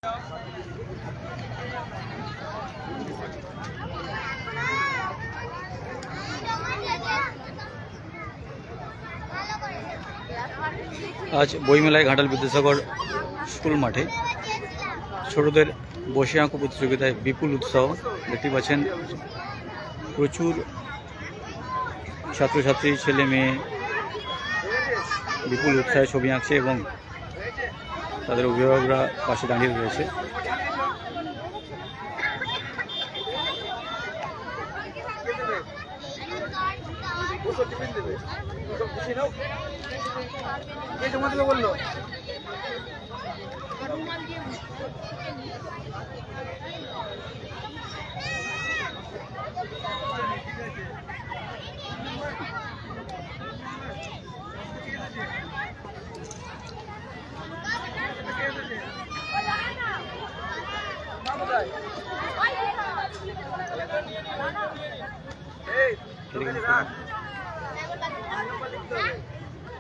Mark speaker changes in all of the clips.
Speaker 1: আজ বইমেলায় ঘাটাল বিদ্যাসাগর স্কুল মাঠে ছোটদের বসে আঁকো প্রতিযোগিতায় বিপুল উৎসাহ দেখতে পাচ্ছেন। প্রচুর ছাত্রছাত্রী ছেলে মেয়ে বিপুল উৎসাহে ছবি আঁকছে এবং তাদের অভিভাবকরা পাশে দাঁড়িয়ে রয়েছে।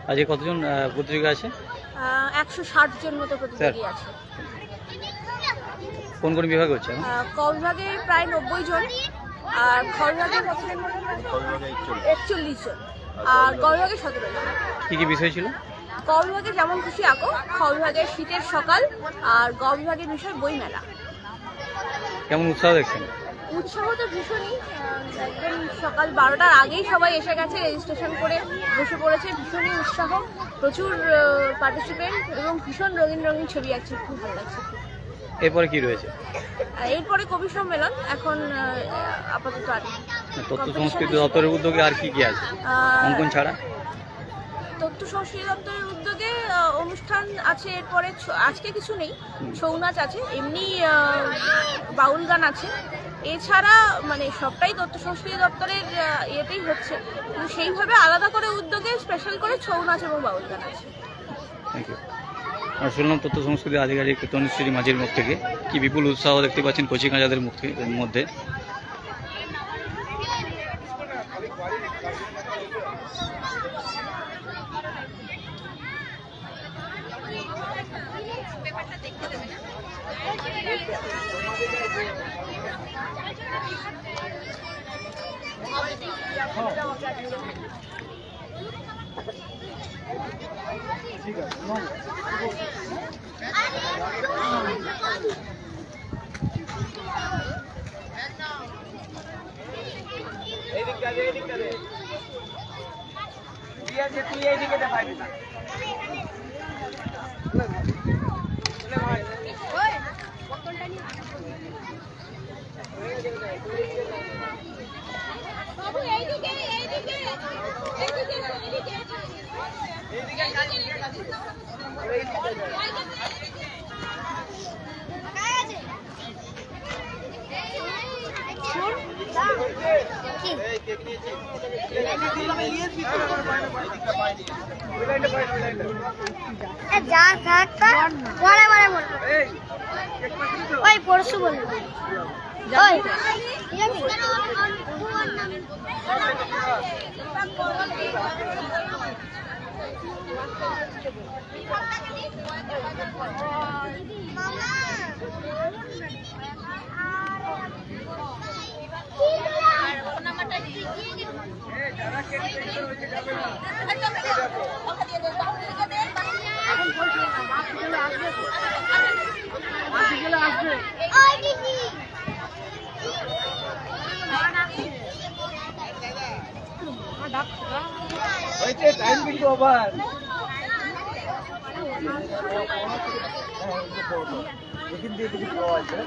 Speaker 1: আজ কতজন প্রতিযোগী আছে?
Speaker 2: 160 জন মতো প্রতিযোগী আছে।
Speaker 1: কোন কোন বিভাগে হচ্ছে?
Speaker 2: ক বিভাগে প্রায় 90 জন, আর খ বিভাগে 41 জন, আর গ বিভাগে 17 জন।
Speaker 1: কি কি বিষয় ছিল?
Speaker 2: ক বিভাগে যেমন খুশি আঁকো, খ বিভাগে শীতের সকাল, আর গ বিভাগের বিষয় বই মেলা।
Speaker 1: কেমন উৎসাহ দেখছেন?
Speaker 2: উৎসাহ তো ভীষণই, একদম সকাল 12টার আগেই সবাই এসে গেছে, রেজিস্ট্রেশন করে বসে পড়েছে। ভীষণই উৎসাহ, প্রচুর পার্টিসিপেন্ট এবং ভীষণ রঙিন রঙিন ছবি আঁকছে, খুব ভালো লাগছে।
Speaker 1: এরপরে কি রয়েছে?
Speaker 2: এরপরে কবি সম্মেলন, এখন আপাতত আর
Speaker 1: তথ্য সংস্কৃতি দপ্তরের উদ্যোগে আর কি কি আছে অঙ্কন ছাড়া?
Speaker 2: তথ্য সংস্কৃতি দপ্তরের উদ্যোগে অনুষ্ঠান আছে, এরপরে আজকে কিছু নেই, ছৌ নাচ আছে, এমনি বাউল গান আছে। এছাড়া মানে সবটাই তথ্য সংস্কৃতি দপ্তরের ইয়েতেই হচ্ছে, কিন্তু সেইভাবে আলাদা করে উদ্যোগে স্পেশাল করে ছৌ নাচ এবং বাউল গান আছে।
Speaker 1: Thank you. আর শুনলাম তথ্য সংস্কৃতি আধিকারিক তনুশ্রী মাঝির মুখ থেকে কি বিপুল উৎসাহ দেখতে পাচ্ছেন কোচিং কাজাদের মধ্যে। ঠিক আছে।
Speaker 3: যা থাকতা পরে পরে বলবো, ওই পরশু বলবো। ওই
Speaker 4: টাইম কিন্তু আবার এখান দিয়ে কিছু পাওয়া আছে।